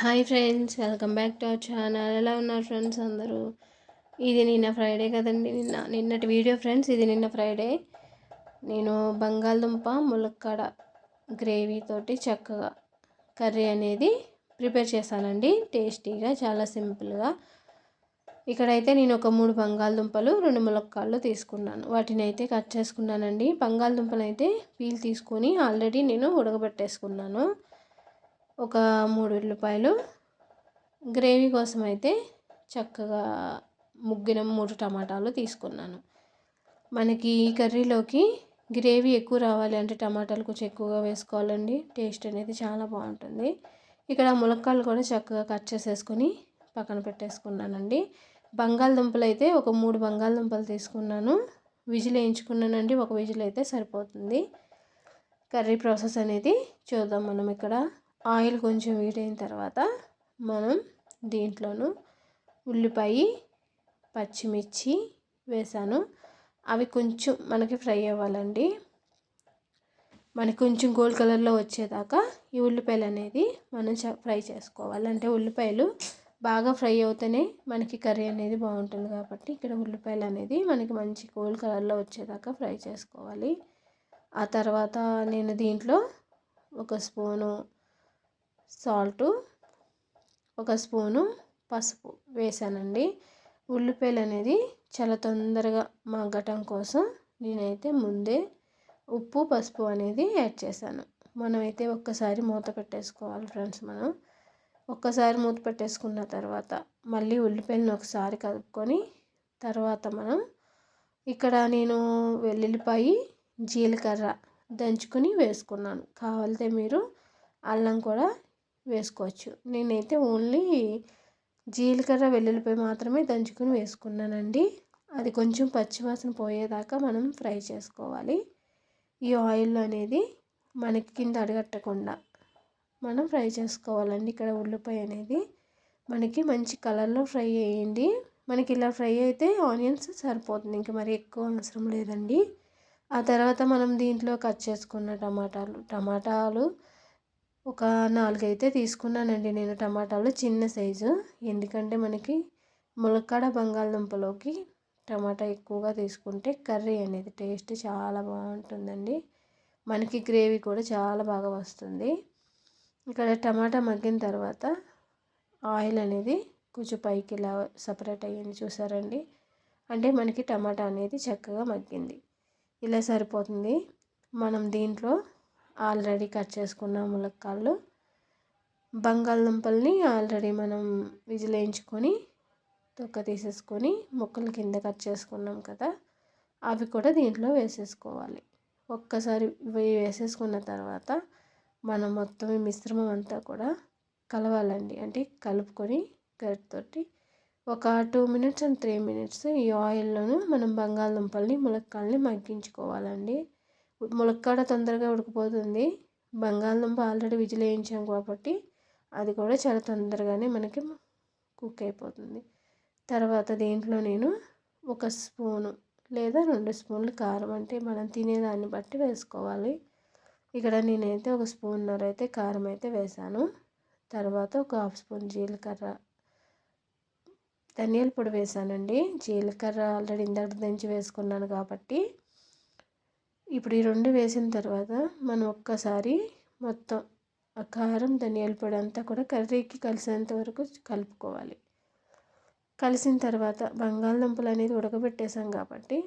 Hi friends, welcome back to our channel. ఎలా ఉన్నారు friends అందరూ? ఇది నిన్న ఫ్రైడే కదండి. నిన్నటి వీడియో ఫ్రెండ్స్. ఇది నిన్న ఫ్రైడే నేను బంగాళదుంప ములక్కాడ గ్రేవీ తోటి చక్కగా కర్రీ అనేది ప్రిపేర్ చేశానండి. టేస్టీగా, చాలా సింపుల్గా. ఇక్కడైతే నేను ఒక 3 బంగాళదుంపలు 2 ములక్కాడలు తీసుకున్నాను. వాటిని అయితే కట్ చేసుకున్నానండి. బంగాళదుంపలు అయితే పీల్ తీసుకొని ఆల్రెడీ నేను ఉడకబెట్టేసుకున్నాను. ఒక 3 ఉల్లిపాయలు, గ్రేవీ కోసం అయితే చక్కగా ముగ్గిన 3 టమాటాలు తీసుకున్నాను. మనకి ఈ కర్రీలోకి గ్రేవీ ఎక్కువ రావాలి అంటే టమాటాలు కొంచెం ఎక్కువగా వేసుకోవాలండి. టేస్ట్ అనేది చాలా బాగుంటుంది. ఇక్కడ ములక్కాడలు కూడా చక్కగా కట్ చేసేసుకొని పక్కన పెట్టేసుకున్నానండి. బంగాళదుంపలు అయితే ఒక 3 బంగాళదుంపలు తీసుకున్నాను. విజిల్ వేయించుకున్నానండి. ఒక విజిల్ అయితే సరిపోతుంది. కర్రీ ప్రాసెస్ అనేది చూద్దాం మనం. ఇక్కడ ఆయిల్ కొంచెం వేడైన తర్వాత మనం దీంట్లోనూ ఉల్లిపాయ, పచ్చిమిర్చి వేసాను. అవి కొంచెం మనకి ఫ్రై అవ్వాలండి. మనకి కొంచెం గోల్డ్ కలర్లో వచ్చేదాకా ఈ ఉల్లిపాయలు అనేది మనం ఫ్రై చేసుకోవాలి. అంటే ఉల్లిపాయలు బాగా ఫ్రై అవుతేనే మనకి కర్రీ అనేది బాగుంటుంది. కాబట్టి ఇక్కడ ఉల్లిపాయలు అనేది మనకి మంచి గోల్డ్ కలర్లో వచ్చేదాకా ఫ్రై చేసుకోవాలి. ఆ తర్వాత నేను దీంట్లో ఒక స్పూను సాల్టు, ఒక స్పూను పసుపు వేసానండి. ఉల్లిపాయలు అనేది చాలా తొందరగా మగ్గటం కోసం నేనైతే ముందే ఉప్పు, పసుపు అనేది యాడ్ చేశాను. మనమైతే ఒక్కసారి మూత పెట్టేసుకోవాలి ఫ్రెండ్స్. మనం ఒక్కసారి మూత పెట్టేసుకున్న తర్వాత మళ్ళీ ఉల్లిపాయలను ఒకసారి కలుపుకొని తర్వాత మనం ఇక్కడ నేను వెల్లుల్లిపాయ, జీలకర్ర దంచుకొని వేసుకున్నాను. కావాలంటే మీరు అల్లం కూడా వేసుకోవచ్చు. నేనైతే ఓన్లీ జీలకర్ర, వెల్లుల్లిపాయ మాత్రమే దంచుకొని వేసుకున్నానండి. అది కొంచెం పచ్చివాసన పోయేదాకా మనం ఫ్రై చేసుకోవాలి. ఈ ఆయిల్ అనేది మనకి కింద అడగట్టకుండా మనం ఫ్రై చేసుకోవాలండి. ఇక్కడ ఉల్లిపాయ అనేది మనకి మంచి కలర్లో ఫ్రై అయ్యింది. మనకి ఇలా ఫ్రై అయితే ఆనియన్స్ సరిపోతుంది, ఇంకా మరి ఎక్కువ అవసరం లేదండి. ఆ తర్వాత మనం దీంట్లో కట్ చేసుకున్న టమాటాలు ఒక 4 అయితే తీసుకున్నానండి నేను. టమాటాలు చిన్న సైజు, ఎందుకంటే మనకి ములక్కాడ బంగాళదుంపలోకి టమాటా ఎక్కువగా తీసుకుంటే కర్రీ అనేది టేస్ట్ చాలా బాగుంటుందండి. మనకి గ్రేవీ కూడా చాలా బాగా వస్తుంది. ఇక్కడ టమాటా మగ్గిన తర్వాత ఆయిల్ అనేది కొంచెం పైకి ఇలా సపరేట్ అయ్యింది, చూసారండి. అంటే మనకి టమాటా అనేది చక్కగా మగ్గింది. ఇలా సరిపోతుంది. మనం దీంట్లో ఆల్రెడీ కట్ చేసుకున్న ములక్కాడలు, బంగాళదుంపల్ని ఆల్రెడీ మనం విజిల్ వేయించుకొని తొక్క తీసేసుకొని ముక్కలు కింద కట్ చేసుకున్నాం కదా, అవి కూడా దీంట్లో వేసేసుకోవాలి. ఒక్కసారి వేసేసుకున్న తర్వాత మనం మొత్తం ఈ మిశ్రమం అంతా కూడా కలవాలండి. అంటే కలుపుకొని గరిటెతోటి ఒక 2 మినిట్స్ అండ్ 3 మినిట్స్ ఈ ఆయిల్లోనూ మనం బంగాళదుంపల్ని, ములక్కాడని మగ్గించుకోవాలండి. ములక్కాడ తొందరగా ఉడికిపోతుంది. బంగాళదుంప ఆల్రెడీ విజిల్ వేయించాం కాబట్టి అది కూడా చాలా తొందరగానే మనకి కుక్ అయిపోతుంది. తర్వాత దీంట్లో నేను ఒక స్పూను లేదా 2 స్పూన్లు కారం, అంటే మనం తినేదాన్ని బట్టి వేసుకోవాలి. ఇక్కడ నేనైతే ఒక స్పూన్నర అయితే కారం అయితే వేసాను. తర్వాత ఒక 1/2 స్పూన్ జీలకర్ర, ధనియాల పొడి వేసానండి. జీలకర్ర ఆల్రెడీ ఇందాక దంచి వేసుకున్నాను కాబట్టి ఇప్పుడు ఈ 2 వేసిన తర్వాత మనం ఒక్కసారి మొత్తం ఆ కారం, ధనియాల పొడి అంతా కూడా కర్రీకి కలిసేంత వరకు కలుపుకోవాలి. కలిసిన తర్వాత బంగాళదుంపలు అనేది ఉడకబెట్టేసాం కాబట్టి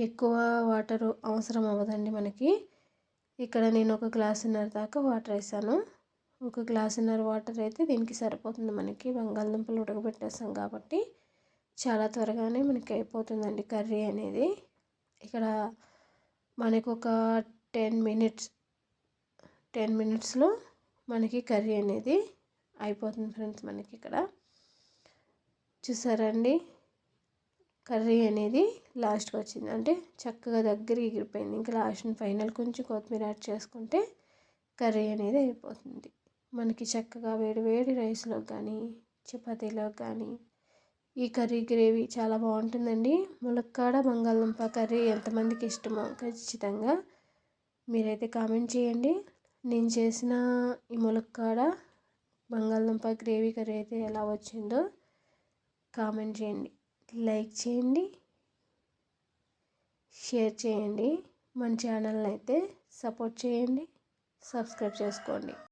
ఎక్కువ వాటర్ అవసరం అవ్వదండి మనకి. ఇక్కడ నేను ఒక గ్లాసున్నర దాకా వాటర్ వేసాను. ఒక గ్లాసున్నర వాటర్ అయితే దీనికి సరిపోతుంది. మనకి బంగాళదుంపలు ఉడకబెట్టేసాం కాబట్టి చాలా త్వరగానే మనకి అయిపోతుందండి కర్రీ అనేది. ఇక్కడ మనకు ఒక 10 మినిట్స్లో మనకి కర్రీ అనేది అయిపోతుంది ఫ్రెండ్స్. మనకి ఇక్కడ చూసారండి, కర్రీ అనేది లాస్ట్కి వచ్చింది, అంటే చక్కగా దగ్గర ఎగిరిపోయింది. ఇంకా లాస్ట్ ఫైనల్ కొంచెం కొత్తిమీర యాడ్ చేసుకుంటే కర్రీ అనేది అయిపోతుంది. మనకి చక్కగా వేడి వేడి రైస్లో కానీ చపాతీలో కానీ ఈ కర్రీ గ్రేవీ చాలా బాగుంటుందండి. ములక్కాడ బంగాళదుంప కర్రీ ఎంతమందికి ఇష్టమో ఖచ్చితంగా మీరైతే కామెంట్ చేయండి. నేను చేసిన ఈ ములక్కాడ బంగాళదుంప గ్రేవీ కర్రీ అయితే ఎలా వచ్చిందో కామెంట్ చేయండి, లైక్ చేయండి, షేర్ చేయండి. మన ఛానల్ని అయితే సపోర్ట్ చేయండి, సబ్స్క్రైబ్ చేసుకోండి.